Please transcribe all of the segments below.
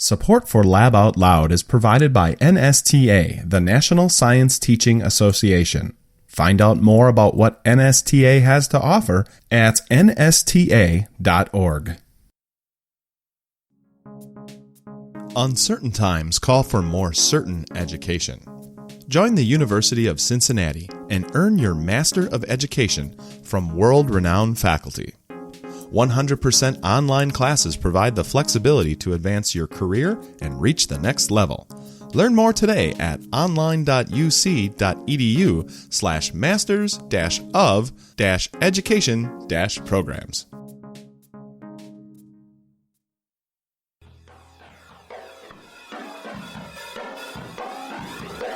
Support for Lab Out Loud is provided by NSTA, the National Science Teaching Association. Find out more about what NSTA has to offer at nsta.org. Uncertain times call for more certain education. Join the University of Cincinnati and earn your Master of Education from world-renowned faculty. 100% online classes provide the flexibility to advance your career and reach the next level. Learn more today at online.uc.edu/masters-of-education-programs.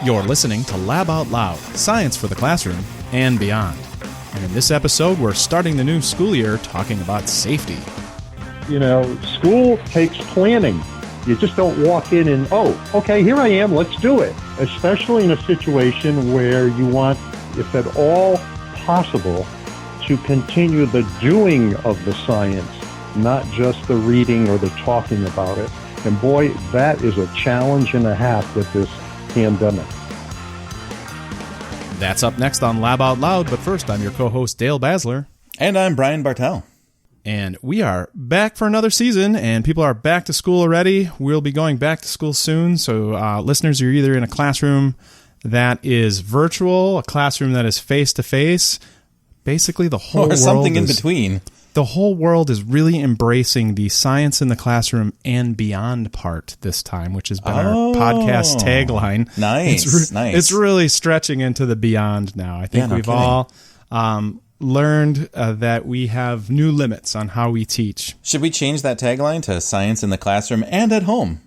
You're listening to Lab Out Loud, Science for the Classroom and Beyond. And in this episode, we're starting the new school year talking about safety. You know, school takes planning. You just don't walk in and, oh, okay, here I am, let's do it. Especially in a situation where you want, if at all possible, to continue the doing of the science, not just the reading or the talking about it. And boy, that is a challenge and a half with this pandemic. That's up next on Lab Out Loud, but first, I'm your co-host, Dale Basler. And I'm Brian Bartel. And we are back for another season, and people are back to school already. We'll be going back to school soon, so listeners, you're either in a classroom that is virtual, a classroom that is face-to-face, basically the whole world. Or something in between. The whole world is really embracing the science in the classroom and beyond part this time, which has been our podcast tagline. Nice, nice. It's really stretching into the beyond now. I think we've all learned that we have new limits on how we teach. Should we change that tagline to science in the classroom and at home?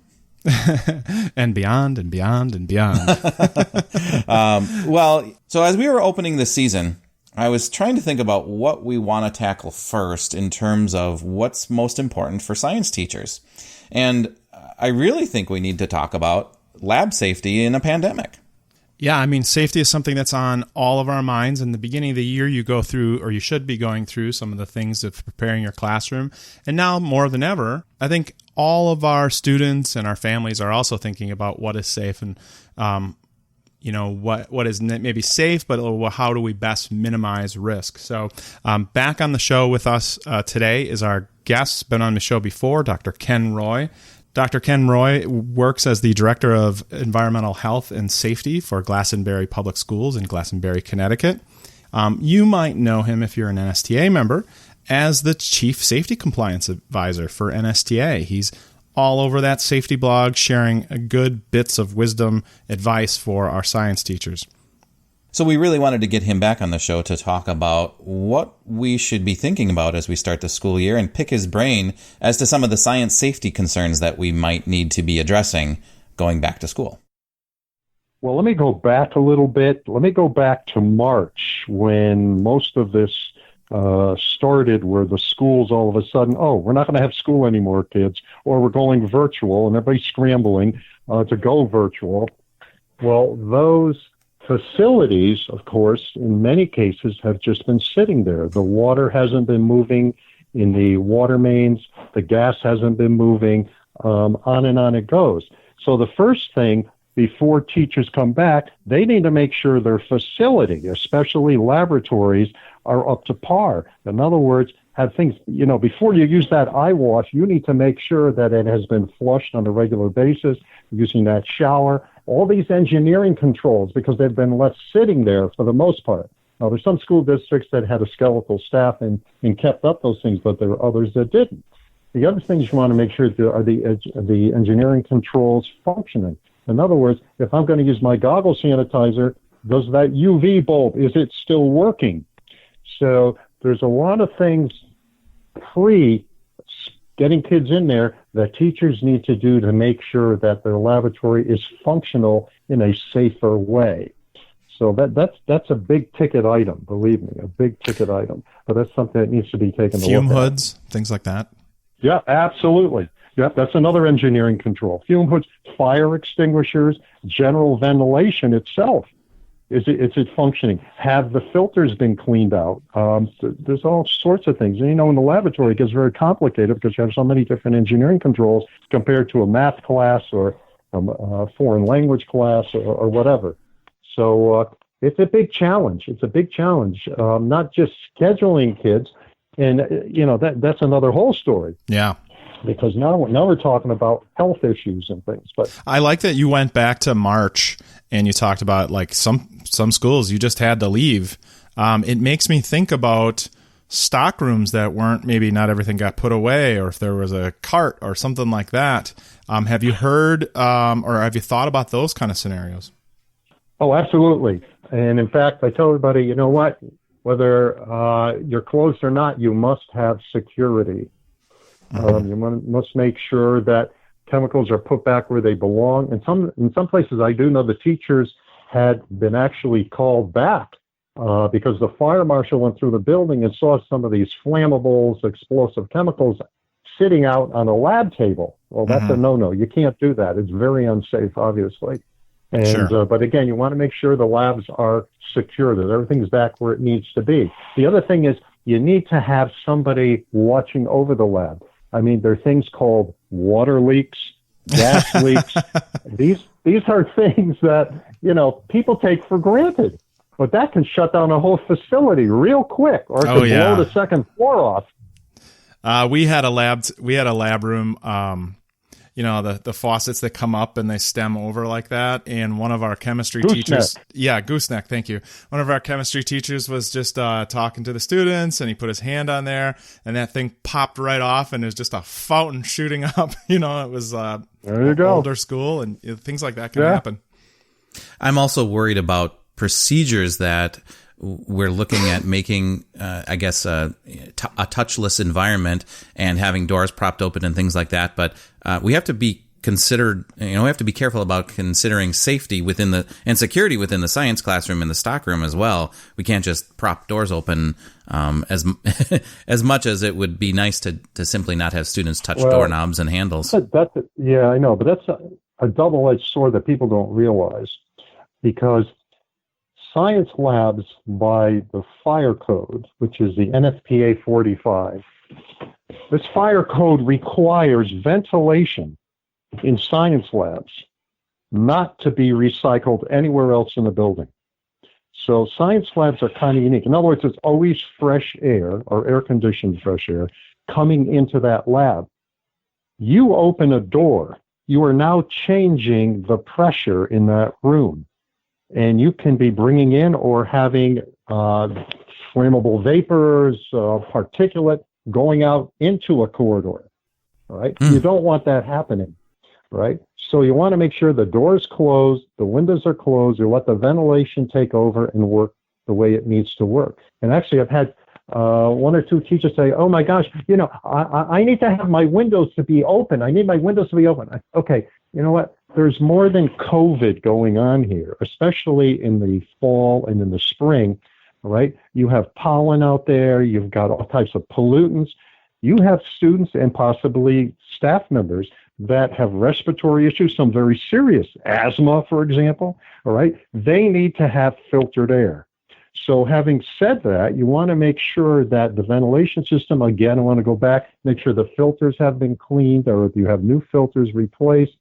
And beyond and beyond and beyond. Well, so as we were opening this season, I was trying to think about what we want to tackle first in terms of what's most important for science teachers. And I really think we need to talk about lab safety in a pandemic. Yeah, I mean, safety is something that's on all of our minds. In the beginning of the year, you go through, or you should be going through, some of the things of preparing your classroom. And now, more than ever, I think all of our students and our families are also thinking about what is safe and what is maybe safe, but how do we best minimize risk? So back on the show with us today is our guest, been on the show before, Dr. Ken Roy. Dr. Ken Roy works as the Director of Environmental Health and Safety for Glastonbury Public Schools in Glastonbury, Connecticut. You might know him if you're an NSTA member as the Chief Safety Compliance Advisor for NSTA. He's all over that safety blog, sharing good bits of wisdom, advice for our science teachers. So we really wanted to get him back on the show to talk about what we should be thinking about as we start the school year and pick his brain as to some of the science safety concerns that we might need to be addressing going back to school. Well, let me go back a little bit. Let me go back to March when most of this started, where the schools all of a sudden, oh, we're not going to have school anymore, kids, or we're going virtual, and everybody's scrambling to go virtual. Well, those facilities, of course, in many cases have just been sitting there. The water hasn't been moving in the water mains. The gas hasn't been moving. On and on it goes. So the first thing, before teachers come back, they need to make sure their facility, especially laboratories, are up to par. In other words, have things, before you use that eye wash, you need to make sure that it has been flushed on a regular basis, using that shower, all these engineering controls, because they've been left sitting there for the most part. Now, there's some school districts that had a skeletal staff and kept up those things, but there are others that didn't. The other things you want to make sure are the engineering controls functioning. In other words, if I'm going to use my goggle sanitizer, does that UV bulb, is it still working? So there's a lot of things getting kids in there that teachers need to do to make sure that their laboratory is functional in a safer way. So that's a big ticket item, believe me, a big ticket item. But that's something that needs to be taken a look at. Fume hoods, things like that. Yeah, absolutely. Yep, that's another engineering control. Fume hoods, fire extinguishers, general ventilation itself. Is it functioning? Have the filters been cleaned out? There's all sorts of things. And, in the laboratory it gets very complicated because you have so many different engineering controls compared to a math class or a foreign language class or whatever. So it's a big challenge. It's a big challenge, not just scheduling kids. And, that's another whole story. Yeah. Because now we're talking about health issues and things. But I like that you went back to March and you talked about like some schools you just had to leave. It makes me think about stock rooms that weren't, maybe not everything got put away, or if there was a cart or something like that. Have you heard or have you thought about those kind of scenarios? Oh, absolutely. And in fact, I tell everybody, you know what? Whether you're closed or not, you must have security. You must make sure that chemicals are put back where they belong. And in some places, I do know the teachers had been actually called back because the fire marshal went through the building and saw some of these flammables, explosive chemicals sitting out on a lab table. Well, that's a no-no. You can't do that. It's very unsafe, obviously. And sure. But again, you want to make sure the labs are secure, that everything's back where it needs to be. The other thing is you need to have somebody watching over the lab. I mean, there are things called water leaks, gas leaks. These are things that, people take for granted. But that can shut down a whole facility real quick, or it could blow the second floor off. We had a lab room, the faucets that come up and they stem over like that. And one of our chemistry teachers, gooseneck, thank you. One of our chemistry teachers was just talking to the students, and he put his hand on there, and that thing popped right off, and there's just a fountain shooting up. It was there you go. Older school, and things like that can happen. I'm also worried about procedures that we're looking at making, a touchless environment and having doors propped open and things like that. But we have to be considered, we have to be careful about considering safety and security within the science classroom and the stockroom as well. We can't just prop doors open as much as it would be nice to simply not have students touch doorknobs and handles. Yeah, I know, but that's a double-edged sword that people don't realize, because science labs, by the fire code, which is the NFPA 45, this fire code requires ventilation in science labs not to be recycled anywhere else in the building. So science labs are kind of unique. In other words, it's always fresh air, or air-conditioned fresh air, coming into that lab. You open a door, you are now changing the pressure in that room. And you can be bringing in or having flammable vapors, particulate going out into a corridor, right? You don't want that happening, right? So you want to make sure the door's closed, the windows are closed, you let the ventilation take over and work the way it needs to work. And actually, I've had one or two teachers say, oh my gosh, I need to have my windows to be open. I need my windows to be open. Okay, you know what? There's more than COVID going on here, especially in the fall and in the spring, right? You have pollen out there. You've got all types of pollutants. You have students and possibly staff members that have respiratory issues, some very serious asthma, for example, all right? They need to have filtered air. So having said that, you want to make sure that the ventilation system, again, I want to go back, make sure the filters have been cleaned, or if you have new filters replaced,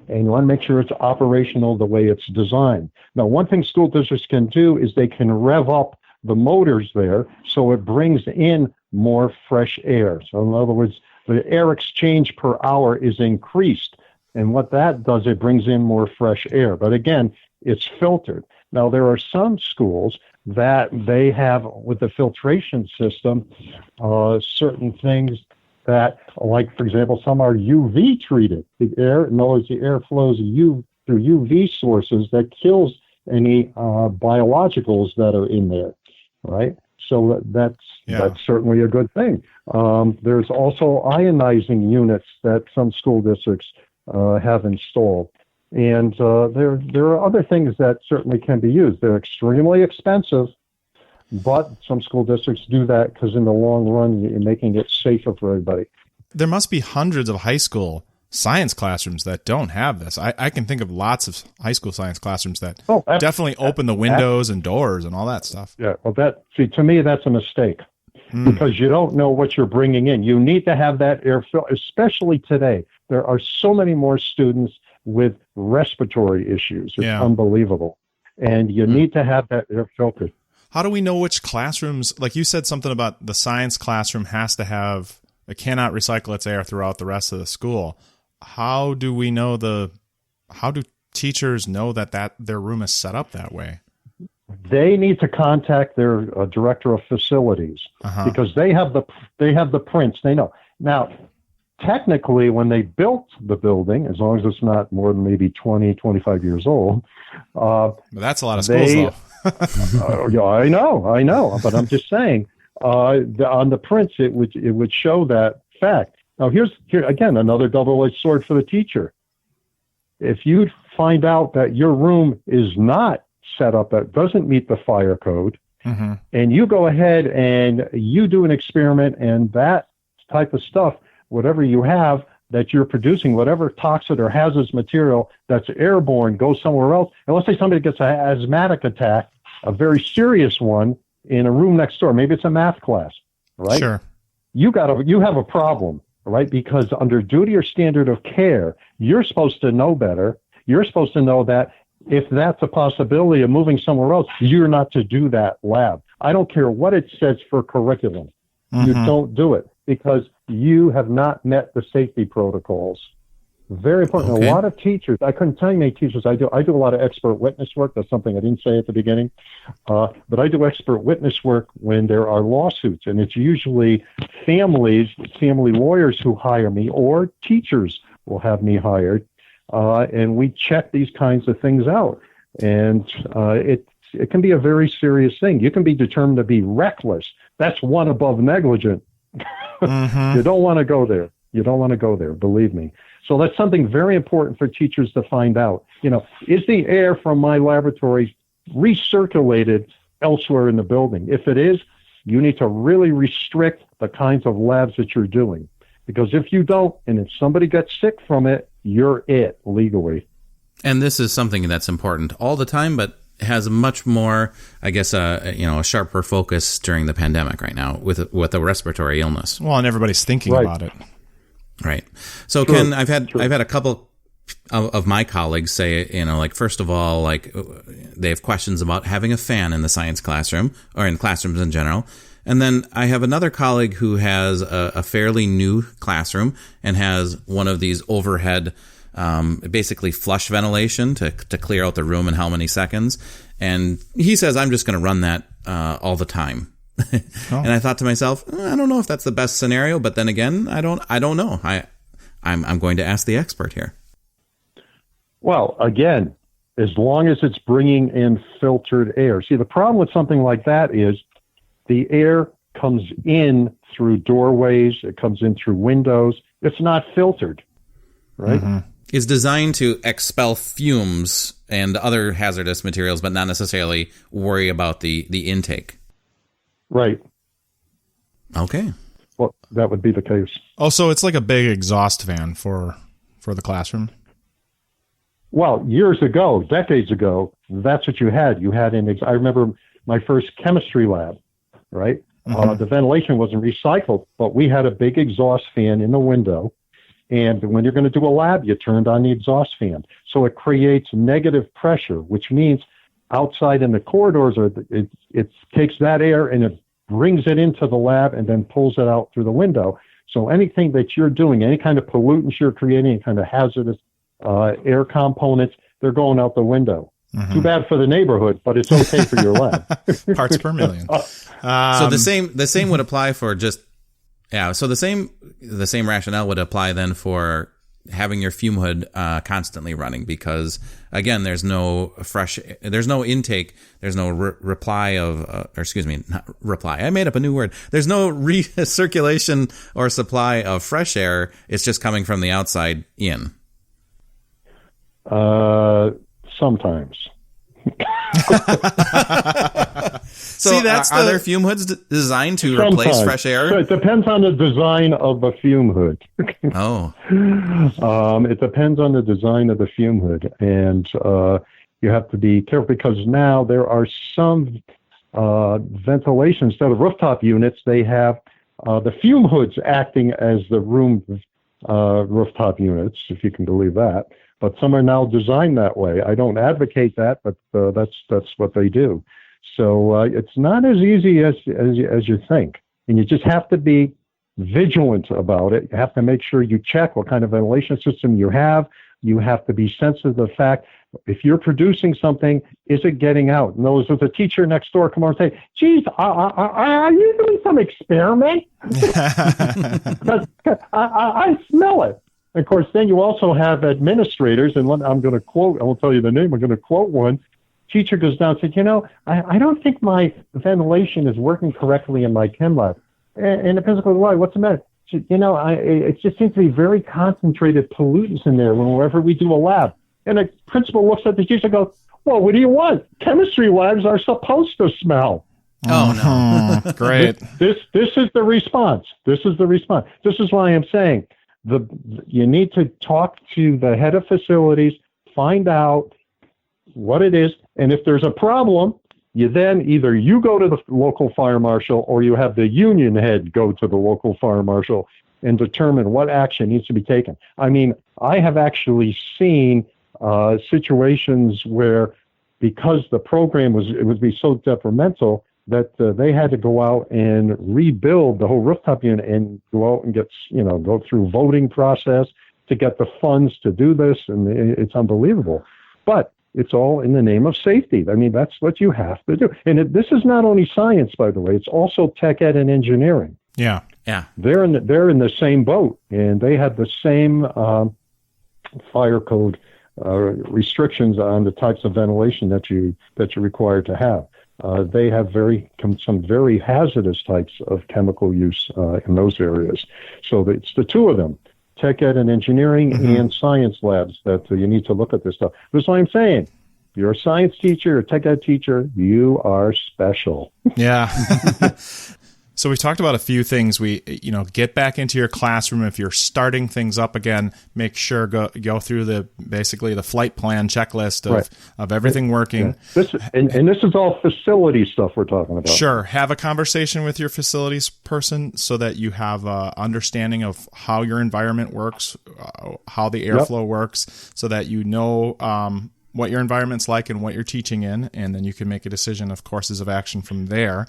and you want to make sure it's operational the way it's designed. Now, one thing school districts can do is they can rev up the motors there so it brings in more fresh air. So in other words, the air exchange per hour is increased. And what that does, it brings in more fresh air. But again, it's filtered. Now, there are some schools that they have, with the filtration system, certain things that, like, for example, some are UV treated. The air, in other words, the air flows through UV sources that kills any biologicals that are in there, right? So that's certainly a good thing. There's also ionizing units that some school districts have installed. And there are other things that certainly can be used. They're extremely expensive, but some school districts do that because in the long run, you're making it safer for everybody. There must be hundreds of high school science classrooms that don't have this. I can think of lots of high school science classrooms that definitely open the windows and doors and all that stuff. Yeah, well, to me, that's a mistake because you don't know what you're bringing in. You need to have that air filter, especially today. There are so many more students with respiratory issues. It's unbelievable. And you need to have that air filter. How do we know which classrooms, like you said something about the science classroom it cannot recycle its air throughout the rest of the school. How do we know how do teachers know that their room is set up that way? They need to contact their director of facilities because they have the prints. They know. Now, technically, when they built the building, as long as it's not more than maybe 20, 25 years old. But that's a lot of schools, though. Yeah, I know. But I'm just saying, on the prints, it would show that fact. Now, here again, another double-edged sword for the teacher. If you find out that your room is not set up, that doesn't meet the fire code, and you go ahead and you do an experiment and that type of stuff, whatever you have that you're producing, whatever toxic or hazardous material that's airborne goes somewhere else. And let's say somebody gets an asthmatic attack, a very serious one, in a room next door. Maybe it's a math class, right? Sure. You have a problem, right? Because under duty or standard of care, you're supposed to know better. You're supposed to know that if that's a possibility of moving somewhere else, you're not to do that lab. I don't care what it says for curriculum. You don't do it because you have not met the safety protocols. Very important. Okay. A lot of teachers, I couldn't tell you how many teachers I do. I do a lot of expert witness work. That's something I didn't say at the beginning. But I do expert witness work when there are lawsuits, and it's usually family lawyers who hire me, or teachers will have me hired, and we check these kinds of things out. And it can be a very serious thing. You can be determined to be reckless. That's one above negligent. You don't want to go there. You don't want to go there, believe me. So that's something very important for teachers to find out. Is the air from my laboratory recirculated elsewhere in the building? If it is, you need to really restrict the kinds of labs that you're doing. Because if you don't, and if somebody gets sick from it, you're it legally. And this is something that's important all the time, but has much more, I guess, a sharper focus during the pandemic right now with a respiratory illness. Well, and everybody's thinking about it. Right. So, sure. Ken, I've had a couple of my colleagues say, first of all, they have questions about having a fan in the science classroom or in classrooms in general. And then I have another colleague who has a fairly new classroom and has one of these overhead, basically flush ventilation to clear out the room in how many seconds. And he says, I'm just going to run that all the time. And I thought to myself, I don't know if that's the best scenario, but then again, I don't know. I'm going to ask the expert here. Well, again, as long as it's bringing in filtered air. See, the problem with something like that is the air comes in through doorways. It comes in through windows. It's not filtered, right? It's designed to expel fumes and other hazardous materials, but not necessarily worry about the intake. Right. Okay. Well, that would be the case. Oh, so it's like a big exhaust fan for the classroom? Well, years ago, decades ago, that's what you had. I remember my first chemistry lab, right? The ventilation wasn't recycled, but we had a big exhaust fan in the window. And when you're going to do a lab, you turned on the exhaust fan. So it creates negative pressure, which means outside in the corridors, it takes that air and it brings it into the lab and then pulls it out through the window. So anything that you're doing, any kind of pollutants you're creating, any kind of hazardous air components, they're going out the window. Too bad for the neighborhood, but it's okay for your lab. Parts per million. So the same would apply for so the same rationale would apply then for having your fume hood constantly running, because again, there's no intake, there's no reply of, not reply. I made up a new word. There's no recirculation or supply of fresh air. It's just coming from the outside in. Sometimes. So see, are there fume hoods designed to replace fresh air? So it depends on the design of the fume hood. Oh. It depends on the design of the fume hood. And you have to be careful because now there are some ventilation. Instead of rooftop units, they have the fume hoods acting as the room rooftop units, if you can believe that. But some are now designed that way. I don't advocate that, but that's what they do. So it's not as easy as you think, and you just have to be vigilant about it. You have to make sure you check what kind of ventilation system you have. You have to be sensitive to the fact if you're producing something, is it getting out? And those with the teacher next door come over and say, "Geez, are you doing some experiment?" I smell it. Of course, then you also have administrators, and I'm going to quote, I won't tell you the name, I'm going to quote one. Teacher goes down and said, I don't think my ventilation is working correctly in my chem lab. And the principal goes, why? What's the matter? She said, it just seems to be very concentrated pollutants in there whenever we do a lab. And the principal looks at the teacher and goes, well, what do you want? Chemistry labs are supposed to smell. Oh, no. Great. This is the response. This is why I'm saying you need to talk to the head of facilities, find out what it is, and if there's a problem, you then either you go to the local fire marshal or you have the union head go to the local fire marshal and determine what action needs to be taken. I mean, I have actually seen situations where because the program would be so detrimental that they had to go out and rebuild the whole rooftop unit and go out and go through voting process to get the funds to do this, and it's unbelievable. But it's all in the name of safety. I mean, that's what you have to do. And this is not only science, by the way; it's also tech ed and engineering. Yeah. They're in the same boat, and they have the same fire code restrictions on the types of ventilation that you're required to have. They have some very hazardous types of chemical use in those areas. So it's the two of them, tech ed and engineering and science labs, that you need to look at this stuff. That's why I'm saying, if you're a science teacher or tech ed teacher, you are special. Yeah. So we've talked about a few things. Get back into your classroom. If you're starting things up again, make sure go through basically the flight plan checklist of everything working. Yeah. This is all facility stuff we're talking about. Sure. Have a conversation with your facilities person so that you have a understanding of how your environment works, how the airflow works, so that you know what your environment's like and what you're teaching in, and then you can make a decision of courses of action from there.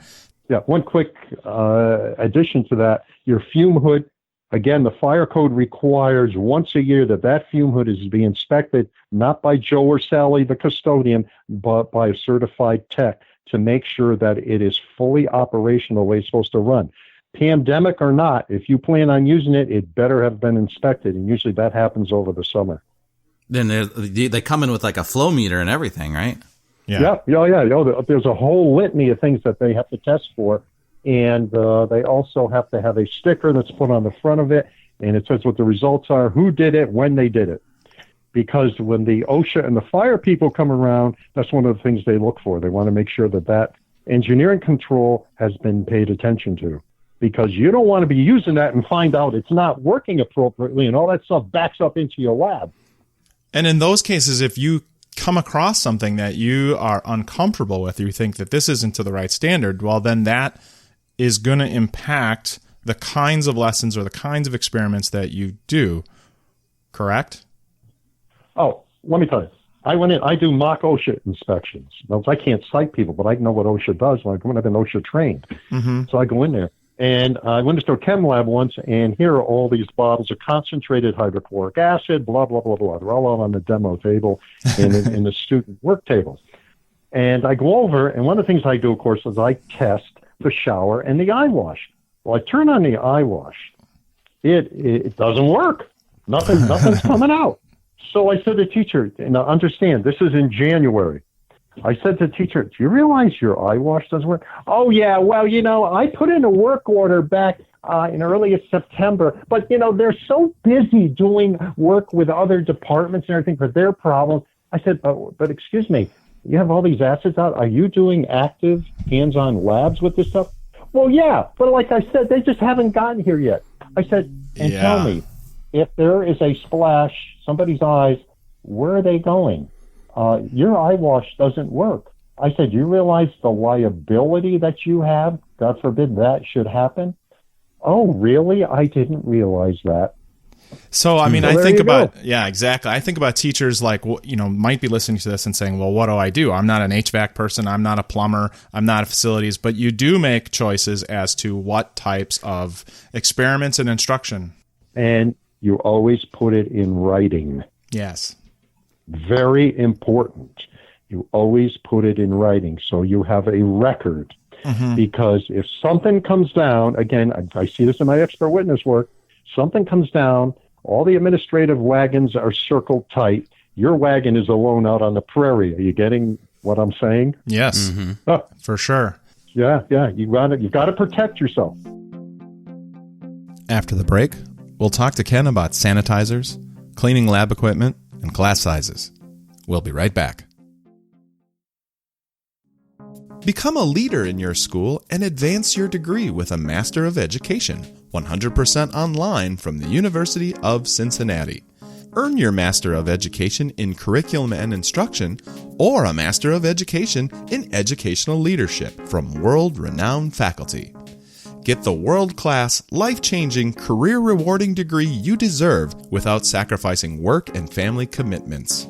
Yeah, one quick addition to that, your fume hood, again, the fire code requires once a year that fume hood is to be inspected, not by Joe or Sally, the custodian, but by a certified tech to make sure that it is fully operational the way it's supposed to run. Pandemic or not, if you plan on using it, it better have been inspected, and usually that happens over the summer. Then they come in with like a flow meter and everything, right? Yeah. There's a whole litany of things that they have to test for, and they also have to have a sticker that's put on the front of it, and it says what the results are, who did it, when they did it. Because when the OSHA and the fire people come around, that's one of the things they look for. They want to make sure that engineering control has been paid attention to, because you don't want to be using that and find out it's not working appropriately, and all that stuff backs up into your lab. And in those cases, if you come across something that you are uncomfortable with, or you think that this isn't to the right standard, well, then that is going to impact the kinds of lessons or the kinds of experiments that you do, correct? Oh, let me tell you. I went in, I do mock OSHA inspections. Now, I can't cite people, but I know what OSHA does. Like, I've been OSHA trained. So I go in there. And I went into a chem lab once, and here are all these bottles of concentrated hydrochloric acid, blah, blah, blah, blah. They're all out on the demo table and in the student work table. And I go over, and one of the things I do, of course, is I test the shower and the eye wash. Well, I turn on the eye wash. It doesn't work. Nothing's coming out. So I said to the teacher, now understand, this is in January. I said to the teacher, do you realize your eye wash doesn't work? Oh, yeah, well, I put in a work order back in early September, but, they're so busy doing work with other departments and everything for their problems. I said, but excuse me, You have all these assets out. Are you doing active hands-on labs with this stuff? Well, yeah, but like I said, they just haven't gotten here yet. I said, and tell me, if there is a splash, somebody's eyes, where are they going? Your eye wash doesn't work. I said, you realize the liability that you have? God forbid that should happen. Oh, really? I didn't realize that. So, I mean, I think about, yeah, exactly. I think about teachers like, might be listening to this and saying, well, what do I do? I'm not an HVAC person. I'm not a plumber. I'm not a facilities, but you do make choices as to what types of experiments and instruction. And you always put it in writing. Yes. Very important. You always put it in writing so you have a record. Mm-hmm. Because if something comes down, again, I see this in my expert witness work, something comes down, all the administrative wagons are circled tight. Your wagon is alone out on the prairie. Are you getting what I'm saying? Yes, for sure. Yeah. You've got to protect yourself. After the break, we'll talk to Ken about sanitizers, cleaning lab equipment, and class sizes. We'll be right back. Become a leader in your school and advance your degree with a Master of Education, 100% online from the University of Cincinnati. Earn your Master of Education in Curriculum and Instruction or a Master of Education in Educational Leadership from world-renowned faculty. Get the world-class, life-changing, career-rewarding degree you deserve without sacrificing work and family commitments.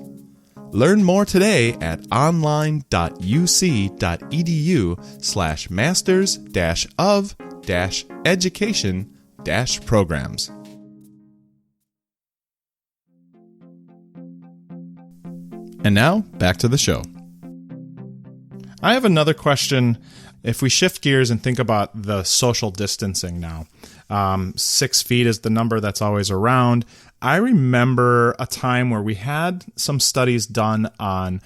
Learn more today at online.uc.edu/masters-of-education-programs. And now, back to the show. I have another question. If we shift gears and think about the social distancing now, 6 feet is the number that's always around. I remember a time where we had some studies done on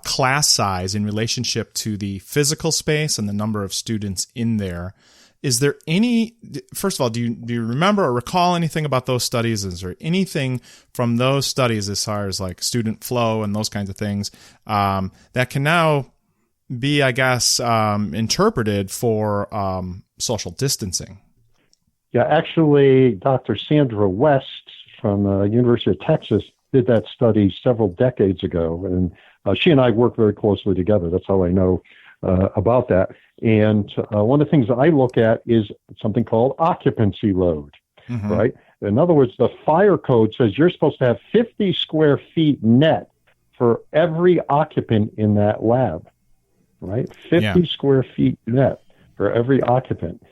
class size in relationship to the physical space and the number of students in there. Is there any, first of all, do you remember or recall anything about those studies? Is there anything from those studies as far as like student flow and those kinds of things that can now be, I guess, interpreted for social distancing? Yeah, actually, Dr. Sandra West from the University of Texas did that study several decades ago, and she and I work very closely together. That's how I know about that. And one of the things that I look at is something called occupancy load, right? In other words, the fire code says you're supposed to have 50 square feet net for every occupant in that lab, right? 50 square feet net for every occupant.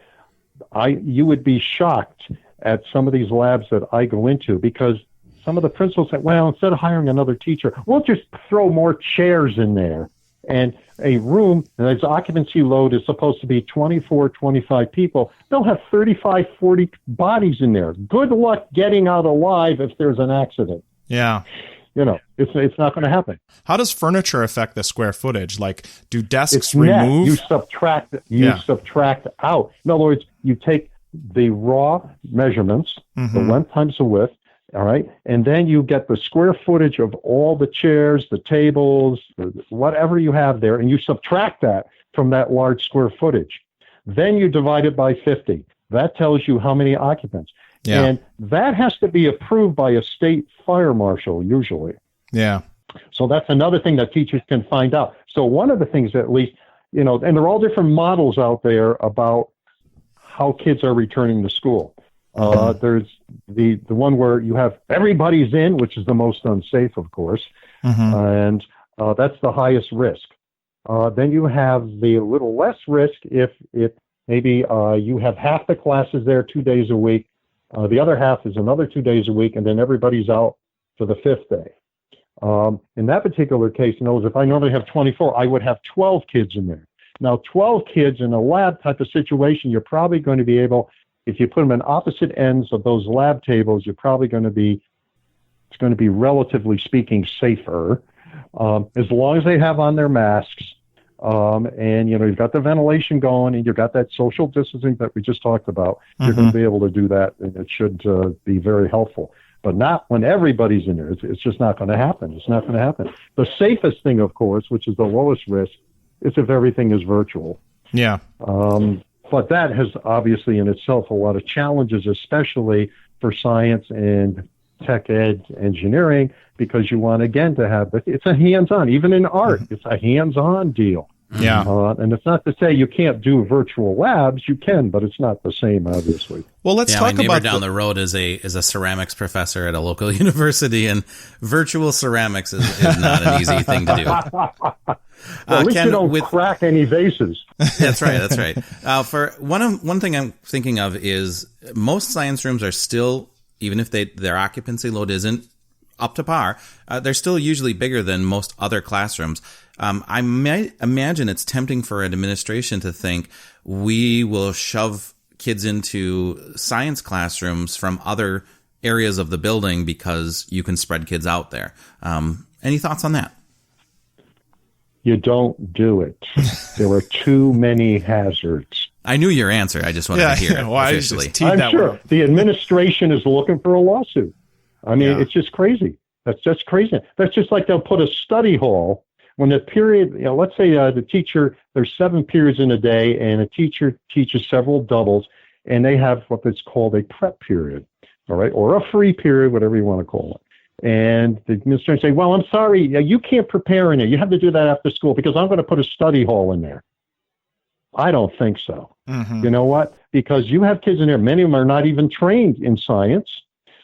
You would be shocked at some of these labs that I go into because some of the principals say, well, instead of hiring another teacher, we'll just throw more chairs in there. And a room, and its occupancy load is supposed to be 24, 25 people. They'll have 35, 40 bodies in there. Good luck getting out alive if there's an accident. Yeah. It's not going to happen. How does furniture affect the square footage? Like, do desks remove? You subtract out. In other words, you take the raw measurements, the length times the width, all right, and then you get the square footage of all the chairs, the tables, whatever you have there, and you subtract that from that large square footage. Then you divide it by 50. That tells you how many occupants. Yeah. And that has to be approved by a state fire marshal, usually. Yeah. So that's another thing that teachers can find out. So one of the things, at least, and there are all different models out there about how kids are returning to school. There's the one where you have everybody's in, which is the most unsafe, of course, and that's the highest risk. Then you have the little less risk if maybe you have half the classes there 2 days a week, the other half is another 2 days a week, and then everybody's out for the fifth day. In that particular case, if I normally have 24, I would have 12 kids in there. Now, 12 kids in a lab type of situation, you're probably going to be able, if you put them in opposite ends of those lab tables, it's going to be relatively speaking safer, as long as they have on their masks. And you've got the ventilation going, and you've got that social distancing that we just talked about. You're going to be able to do that, and it should be very helpful. but not when everybody's in there. It's just not going to happen. It's not going to happen. The safest thing, of course, which is the lowest risk, is if everything is virtual. Yeah. But that has obviously in itself a lot of challenges, especially for science and tech ed engineering, because you want, again, to have, it's a hands-on, even in art, it's a hands-on deal. Yeah. And it's not to say you can't do virtual labs. You can, but it's not the same, obviously. Well, let's talk my neighbor about down the road is a ceramics professor at a local university, and virtual ceramics is not an easy thing to do. Well, at least you don't crack any vases. That's right. That's right. For one thing I'm thinking of is most science rooms are still, even if their occupancy load isn't up to par, they're still usually bigger than most other classrooms. I might imagine it's tempting for an administration to think we will shove kids into science classrooms from other areas of the building because you can spread kids out there. Any thoughts on that? You don't do it. There are too many hazards. I knew your answer. I just wanted to hear it officially. I'm sure the administration is looking for a lawsuit. I mean, it's just crazy. That's just crazy. That's just like they'll put a study hall when the period, let's say the teacher, there's 7 periods in a day, and a teacher teaches several doubles, and they have what is called a prep period, all right, or a free period, whatever you want to call it. And the administration say, well, I'm sorry, you can't prepare in it. You have to do that after school because I'm going to put a study hall in there. I don't think so. Mm-hmm. You know what? Because you have kids in there. Many of them are not even trained in science.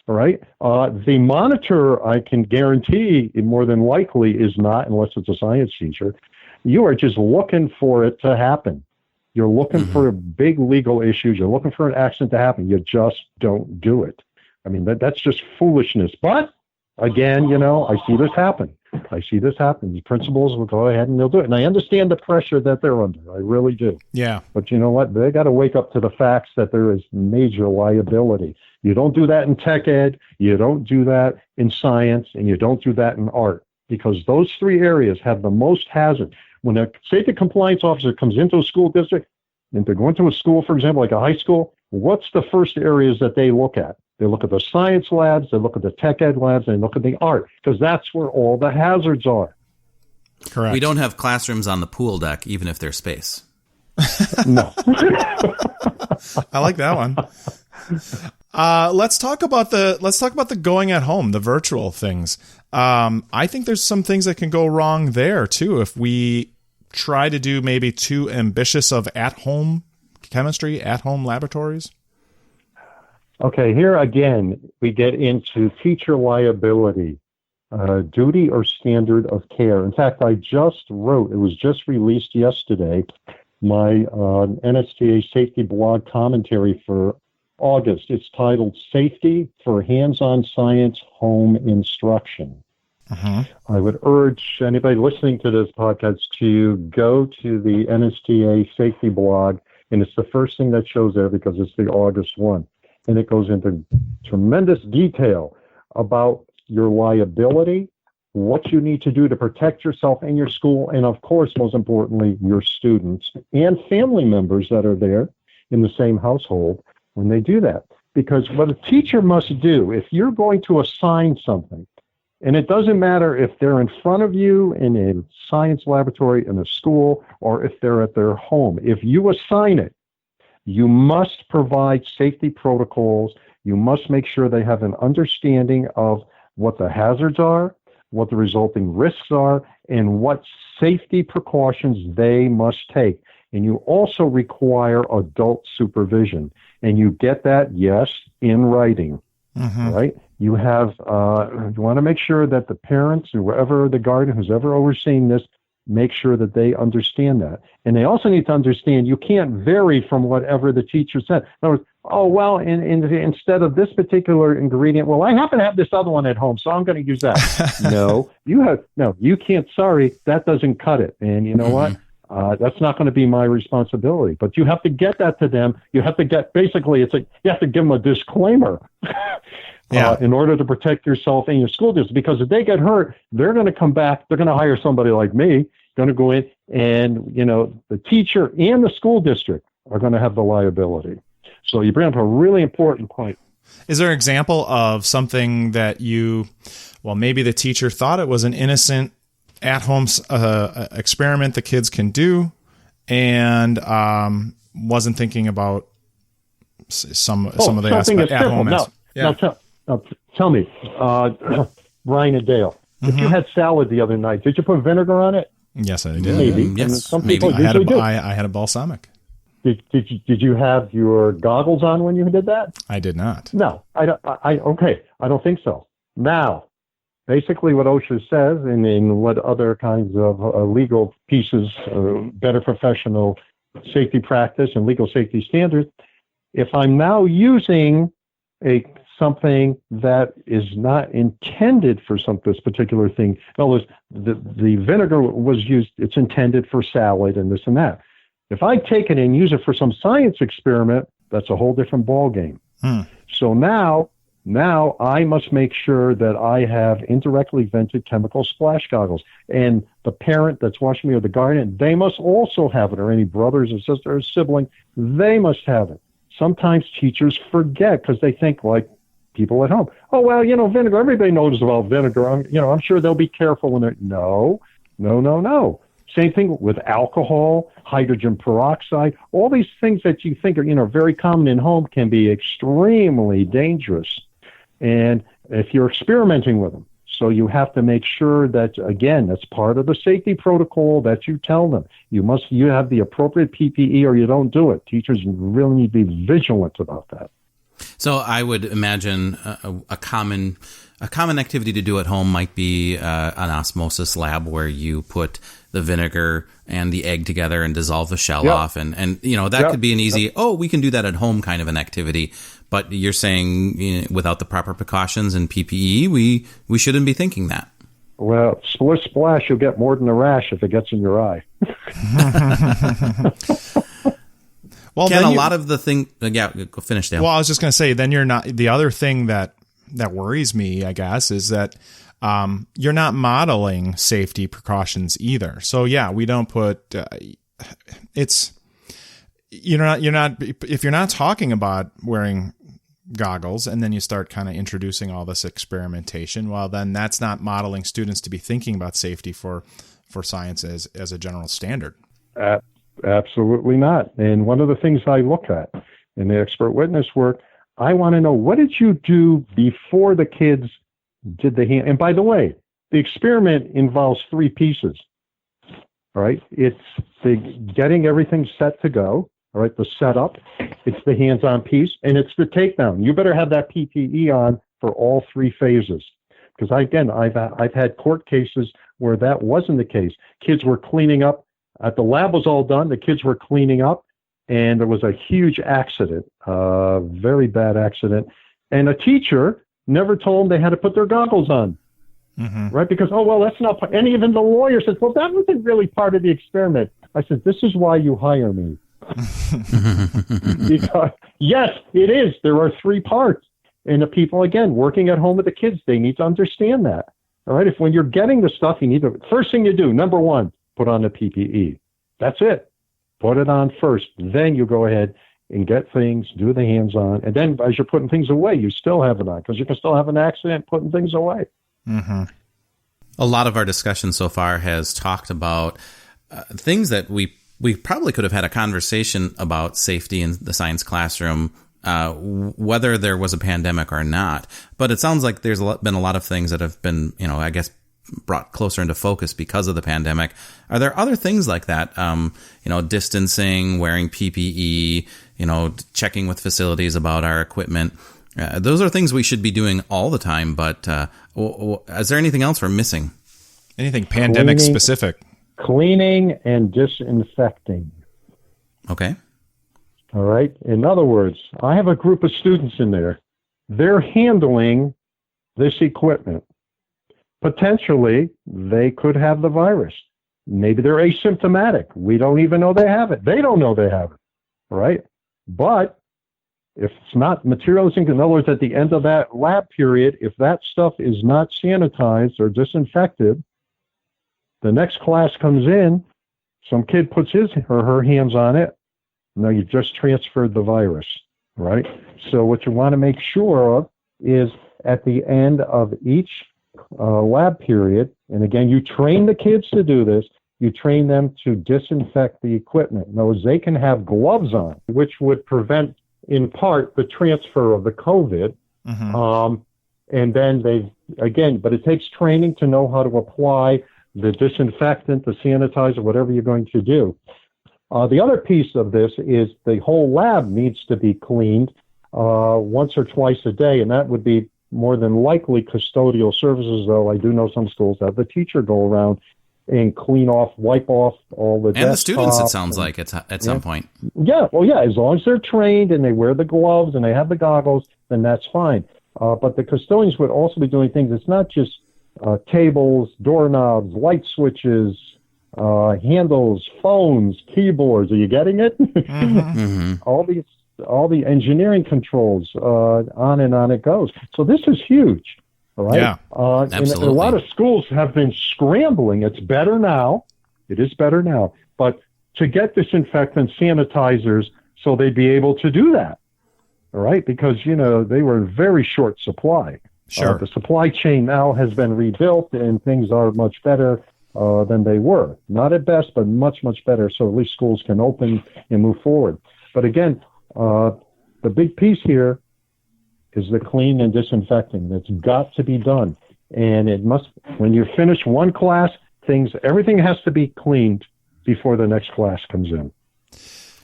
All right. The monitor, I can guarantee, more than likely is not, unless it's a science teacher. You are just looking for it to happen. You're looking for big legal issues. You're looking for an accident to happen. You just don't do it. I mean, that's just foolishness. But again, I see this happen. The principals will go ahead and they'll do it. And I understand the pressure that they're under. I really do. Yeah. But you know what? They got to wake up to the facts that there is major liability. You don't do that in tech ed. You don't do that in science. And you don't do that in art. Because those 3 areas have the most hazard. When a safety compliance officer comes into a school district, and they're going to a school, for example, like a high school, what's the first areas that they look at? They look at the science labs, they look at the tech ed labs, and they look at the art, because that's where all the hazards are. Correct. We don't have classrooms on the pool deck, even if there's space. No. I like that one. Let's talk about the going at home, the virtual things. I think there's some things that can go wrong there too if we try to do maybe too ambitious of at-home chemistry, at-home laboratories. Okay, here again, we get into teacher liability, duty or standard of care. In fact, I just wrote, it was just released yesterday, my NSTA safety blog commentary for August. It's titled Safety for Hands-on Science Home Instruction. I would urge anybody listening to this podcast to go to the NSTA safety blog, and it's the first thing that shows there because it's the August one. And it goes into tremendous detail about your liability, what you need to do to protect yourself and your school, and of course, most importantly, your students and family members that are there in the same household when they do that. Because what a teacher must do, if you're going to assign something, and it doesn't matter if they're in front of you in a science laboratory in a school or if they're at their home, if you assign it, you must provide safety protocols. You must make sure they have an understanding of what the hazards are, what the resulting risks are, and what safety precautions they must take. And you also require adult supervision. And you get that, yes, in writing, right? You have, you want to make sure that the parents, whoever the guardian, who's ever overseeing this, make sure that they understand that. And they also need to understand you can't vary from whatever the teacher said. In other words, oh, well, instead of this particular ingredient, well, I happen to have this other one at home, so I'm going to use that. You can't. Sorry, that doesn't cut it. And you know what? That's not going to be my responsibility. But you have to get that to them. You have to get, basically, you have to give them a disclaimer. In order to protect yourself and your school district, because if they get hurt, they're going to come back. They're going to hire somebody like me, going to go in, and the teacher and the school district are going to have the liability. So you bring up a really important point. Is there an example of something that maybe the teacher thought it was an innocent at-home experiment the kids can do, and wasn't thinking about some of the aspect at home? Now tell me, Ryan and Dale, if you had salad the other night, did you put vinegar on it? Yes, I did. Maybe. Yes, some maybe. people usually do. I had a balsamic. Did you have your goggles on when you did that? I did not. No, I don't think so. Now, basically what OSHA says, and in what other kinds of legal pieces, better professional safety practice and legal safety standards, if I'm now using something that is not intended for this particular thing, in other words, the vinegar was used, it's intended for salad and this and that. If I take it and use it for some science experiment, that's a whole different ballgame. So now I must make sure that I have indirectly vented chemical splash goggles. And the parent that's watching me or the guardian, they must also have it, or any brothers or sisters or sibling, they must have it. Sometimes teachers forget because they think like people at home. Oh, well, vinegar, everybody knows about vinegar. I'm sure they'll be careful when they're, no. Same thing with alcohol, hydrogen peroxide. All these things that you think are, very common in home can be extremely dangerous. And if you're experimenting with them, so you have to make sure that, again, that's part of the safety protocol that you tell them. You have the appropriate PPE or you don't do it. Teachers really need to be vigilant about that. So I would imagine a common activity to do at home might be an osmosis lab where you put the vinegar and the egg together and dissolve the shell off. And that could be an easy, we can do that at home kind of an activity. But you're saying without the proper precautions and PPE, we shouldn't be thinking that. Well, splash, you'll get more than a rash if it gets in your eye. Well, Ken, a lot of the thing, go finish, Dale. Well, I was just going to say, then you're not, the other thing that worries me, I guess, is that you're not modeling safety precautions either. So we don't put, you're not, if you're not talking about wearing goggles and then you start kind of introducing all this experimentation, well, then that's not modeling students to be thinking about safety for science as a general standard. Absolutely not. And one of the things I look at in the expert witness work, I want to know, what did you do before the kids did the hand? And by the way, the experiment involves 3 pieces. All right. It's the getting everything set to go. All right. The setup, it's the hands-on piece, and it's the takedown. You better have that PPE on for all 3 phases. Because I've had court cases where that wasn't the case. Kids were cleaning up. The lab was all done. The kids were cleaning up, and there was a huge accident, very bad accident. And a teacher never told them they had to put their goggles on, right? Because, that's not part. And even the lawyer says, well, that wasn't really part of the experiment. I said, this is why you hire me. Because, yes, it is. There are 3 parts. And the people, again, working at home with the kids, they need to understand that. All right? If when you're getting the stuff, you need to, first thing you do, number 1, put on the PPE. That's it. Put it on first. Then you go ahead and get things, do the hands-on. And then as you're putting things away, you still have it on because you can still have an accident putting things away. Mm-hmm. A lot of our discussion so far has talked about things that we probably could have had a conversation about safety in the science classroom, whether there was a pandemic or not. But it sounds like there's been a lot of things that have been, I guess, brought closer into focus because of the pandemic. Are there other things like that? Distancing, wearing PPE, checking with facilities about our equipment. Those are things we should be doing all the time. But is there anything else we're missing? Anything pandemic specific? Cleaning and disinfecting. Okay. All right. In other words, I have a group of students in there. They're handling this equipment. Potentially, they could have the virus. Maybe they're asymptomatic. We don't even know they have it. They don't know they have it, right? But if it's not materializing, in other words, at the end of that lab period, if that stuff is not sanitized or disinfected, the next class comes in, some kid puts his or her hands on it. Now you've just transferred the virus. right? So what you want to make sure of is at the end of each lab period, and again, you train the kids to do this, you train them to disinfect the equipment. In other words, they can have gloves on, which would prevent, in part, the transfer of the COVID. And then but it takes training to know how to apply the disinfectant, the sanitizer, whatever you're going to do. The other piece of this is the whole lab needs to be cleaned once or twice a day, and that would be more than likely custodial services, though I do know some schools have the teacher go around and wipe off all the and the students, it desktops sounds like at some point. Yeah, well, yeah, as long as they're trained and they wear the gloves and they have the goggles, then that's fine. But the custodians would also be doing things. It's not just tables, doorknobs, light switches, handles, phones, keyboards. Are you getting it? All the engineering controls, on and on it goes. So this is huge. All right. Yeah, absolutely. And a lot of schools have been scrambling. It's better now. It is better now. But to get disinfectant sanitizers so they'd be able to do that. All right. Because, they were in very short supply. Sure. The supply chain now has been rebuilt and things are much better than they were. Not at best, but much, much better. So at least schools can open and move forward. But again, the big piece here is the clean and disinfecting. That's got to be done. And it must, when you finish one class, everything has to be cleaned before the next class comes in.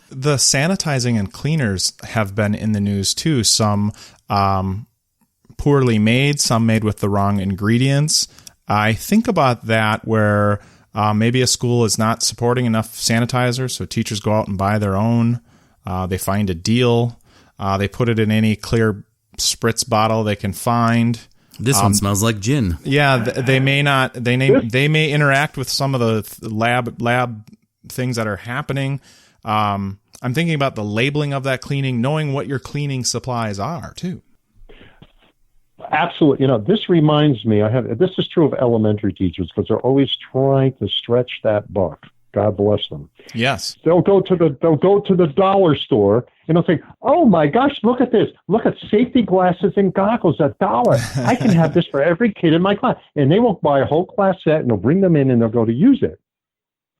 The sanitizing and cleaners have been in the news too. Some poorly made, some made with the wrong ingredients. I think about that where maybe a school is not supporting enough sanitizers, so teachers go out and buy their own. They find a deal. They put it in any clear spritz bottle they can find. This one smells like gin. Yeah, they may not. They may interact with some of the lab things that are happening. I'm thinking about the labeling of that cleaning, knowing what your cleaning supplies are too. Absolutely. This reminds me. This is true of elementary teachers because they're always trying to stretch that buck. God bless them. Yes. They'll go to the dollar store and they'll say, "Oh my gosh, look at this! Look at safety glasses and goggles $1. I can have this for every kid in my class." And they will buy a whole class set and they'll bring them in and they'll go to use it.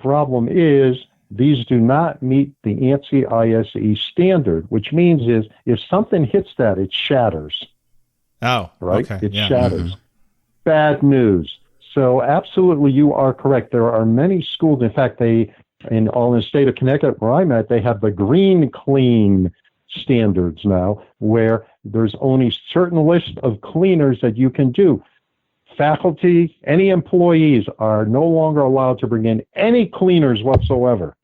Problem is, these do not meet the ANSI ISE standard, which means is if something hits that, it shatters. Oh, right. Okay. It shatters. Bad news. So absolutely, you are correct. There are many schools. In fact, in the state of Connecticut, where I'm at, they have the green clean standards now, where there's only certain list of cleaners that you can do. Faculty, any employees are no longer allowed to bring in any cleaners whatsoever.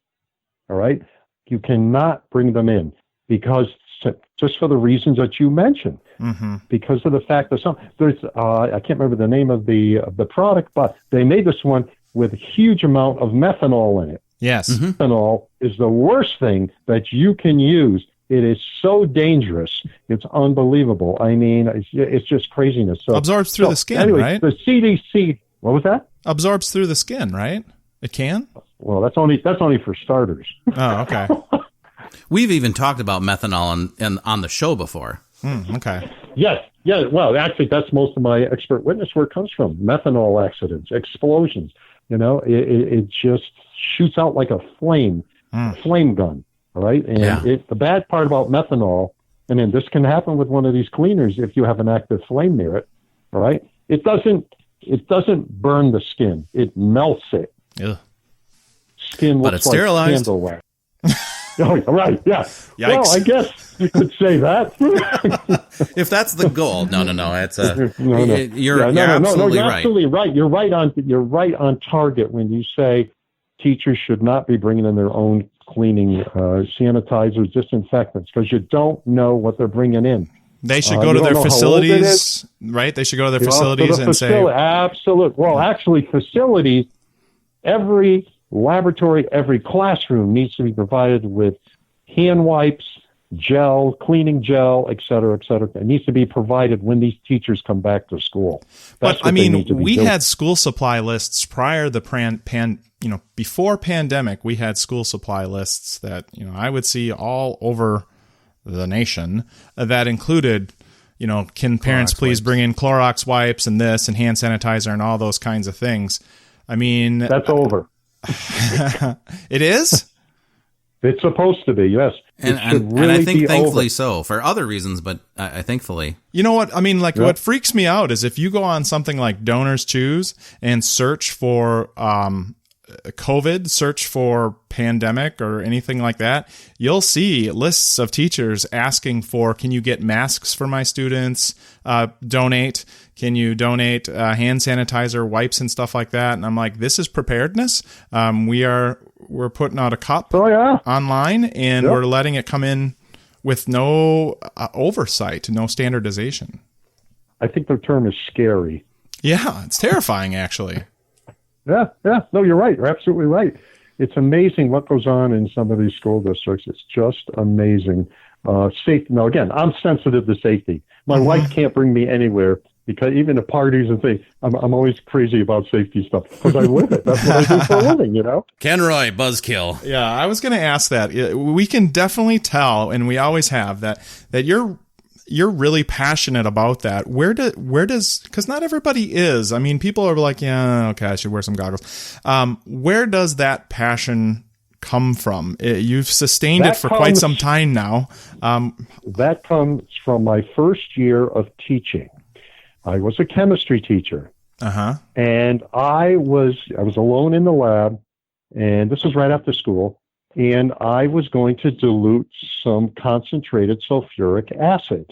All right, you cannot bring them in because just for the reasons that you mentioned. Because of the fact that there's I can't remember the name of the product, but they made this one with a huge amount of methanol in it. Yes. Methanol is the worst thing that you can use. It is so dangerous. It's unbelievable. I mean, it's just craziness. So absorbs through the skin, anyway, right? The CDC, what was that? Absorbs through the skin, right? It can? Well, that's only for starters. Oh, okay. We've even talked about methanol on the show before. Okay. Yes. Yeah. Well, actually, that's most of my expert witness work comes from methanol accidents, explosions. It just shoots out like a flame gun. All right. And the bad part about methanol, and then this can happen with one of these cleaners if you have an active flame near it. All right. It doesn't burn the skin. It melts it. Ugh. Skin looks but it's like sterilized. candle wax. Oh, right, yeah. Yikes. Well, I guess you could say that. If that's the goal, no. It's No. You're absolutely you're right. absolutely right. You're right on target when you say teachers should not be bringing in their own cleaning sanitizers, disinfectants, because you don't know what they're bringing in. They should go to their facilities, right? They should go to their facilities and say, absolutely. Well, actually, facilities, every laboratory, every classroom needs to be provided with hand wipes, gel, cleaning gel, et cetera, et cetera. It needs to be provided when these teachers come back to school. But I mean, we had school supply lists prior to the before pandemic. We had school supply lists that I would see all over the nation that included, can parents please bring in Clorox wipes and this and hand sanitizer and all those kinds of things. I mean, that's over. It is? It's supposed to be, yes. And I think thankfully so, for other reasons, but thankfully. You know what? I mean, what freaks me out is if you go on something like Donors Choose and search for COVID, search for pandemic or anything like that, you'll see lists of teachers asking for, can you get masks for my students? Donate. Can you donate hand sanitizer, wipes, and stuff like that? And I'm like, this is preparedness. We're putting out a cup online, and we're letting it come in with no oversight, no standardization. I think the term is scary. Yeah, it's terrifying, actually. Yeah. No, you're right. You're absolutely right. It's amazing what goes on in some of these school districts. It's just amazing. Safety. Now, again, I'm sensitive to safety. My wife can't bring me anywhere because even at parties and things, I'm always crazy about safety stuff because I live it. That's what I do for a living, Ken Roy, buzzkill. Yeah, I was going to ask that. We can definitely tell, and we always have, that you're really passionate about that. Where does, because not everybody is. I mean, people are like, yeah, okay, I should wear some goggles. Where does that passion come from? You've sustained it for quite some time now. That comes from my first year of teaching. I was a chemistry teacher. And I was alone in the lab, and this was right after school, and I was going to dilute some concentrated sulfuric acid.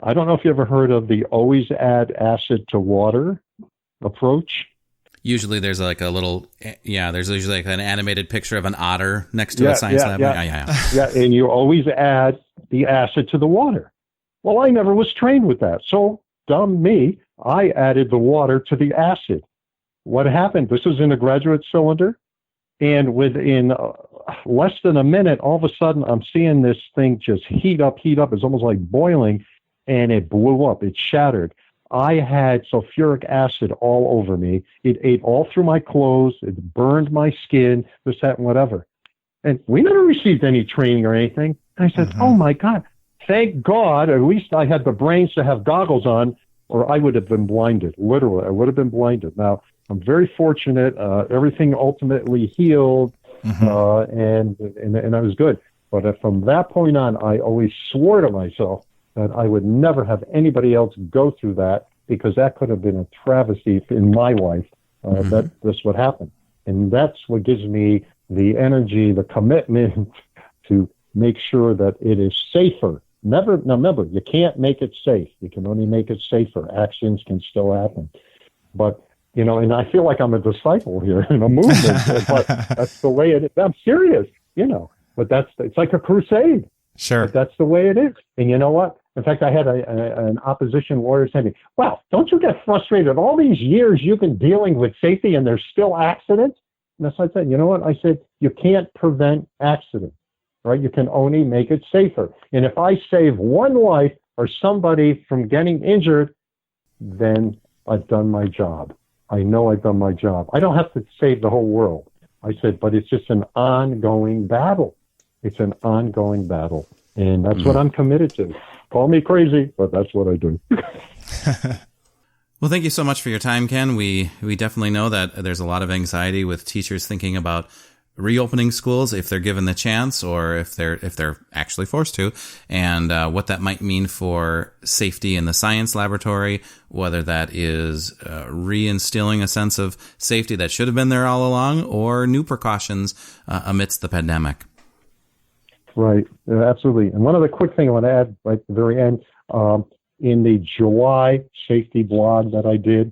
I don't know if you ever heard of the always add acid to water approach. Usually there's like a little, there's usually like an animated picture of an otter next to a science lab. Yeah, and you always add the acid to the water. Well, I never was trained with that. So, dumb me, I added the water to the acid. What happened? This was in a graduate cylinder. And within less than a minute, all of a sudden, I'm seeing this thing just heat up. It's almost like boiling, and it blew up. It shattered. I had sulfuric acid all over me. It ate all through my clothes. It burned my skin, this, that, and whatever. And we never received any training or anything. And I said, oh, my God, thank God, at least I had the brains to have goggles on, or I would have been blinded. Literally, I would have been blinded. Now, I'm very fortunate. Everything ultimately healed, and I was good. But from that point on, I always swore to myself that I would never have anybody else go through that, because that could have been a travesty in my life, that this would happen. And that's what gives me the energy, the commitment to make sure that it is safer. Now remember, you can't make it safe. You can only make it safer. Accidents can still happen. But, and I feel like I'm a disciple here in a movement, but that's the way it is. I'm serious, but it's like a crusade. Sure. But that's the way it is. And you know what? In fact, I had an opposition lawyer say to me, well, don't you get frustrated? All these years you've been dealing with safety and there's still accidents? And that's what I said. You know what? I said, you can't prevent accidents, right? You can only make it safer. And if I save one life or somebody from getting injured, then I've done my job. I know I've done my job. I don't have to save the whole world. I said, but it's just an ongoing battle. It's an ongoing battle. And that's what I'm committed to. Call me crazy, but that's what I do. Well, thank you so much for your time, Ken. We definitely know that there's a lot of anxiety with teachers thinking about reopening schools if they're given the chance, or if they're actually forced to, and what that might mean for safety in the science laboratory, whether that is reinstilling a sense of safety that should have been there all along, or new precautions amidst the pandemic. Right, absolutely. And one other quick thing I want to add right at the very end, in the July safety blog that I did,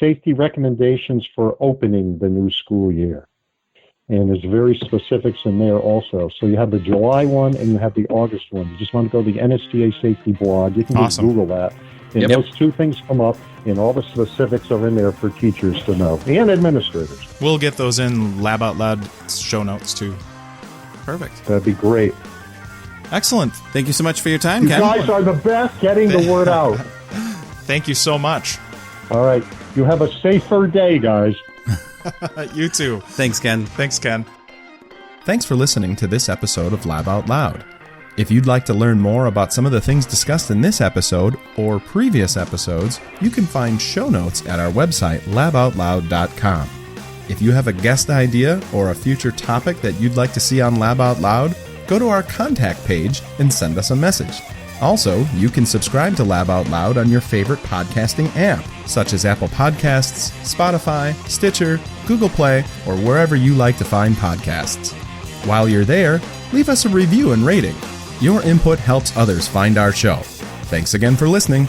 safety recommendations for opening the new school year. And there's very specifics in there also. So you have the July one and you have the August one. You just want to go to the NSTA safety blog. You can just Google that. And those two things come up, and all the specifics are in there for teachers to know, and administrators. We'll get those in Lab Out Loud show notes too. Perfect. That'd be great. Excellent. Thank you so much for your time, Ken. You guys are the best getting the word out. Thank you so much. All right. You have a safer day, guys. You too. Thanks, Ken. Thanks, Ken. Thanks for listening to this episode of Lab Out Loud. If you'd like to learn more about some of the things discussed in this episode or previous episodes, you can find show notes at our website, laboutloud.com. If you have a guest idea or a future topic that you'd like to see on Lab Out Loud, go to our contact page and send us a message. Also, you can subscribe to Lab Out Loud on your favorite podcasting app, such as Apple Podcasts, Spotify, Stitcher, Google Play, or wherever you like to find podcasts. While you're there, leave us a review and rating. Your input helps others find our show. Thanks again for listening.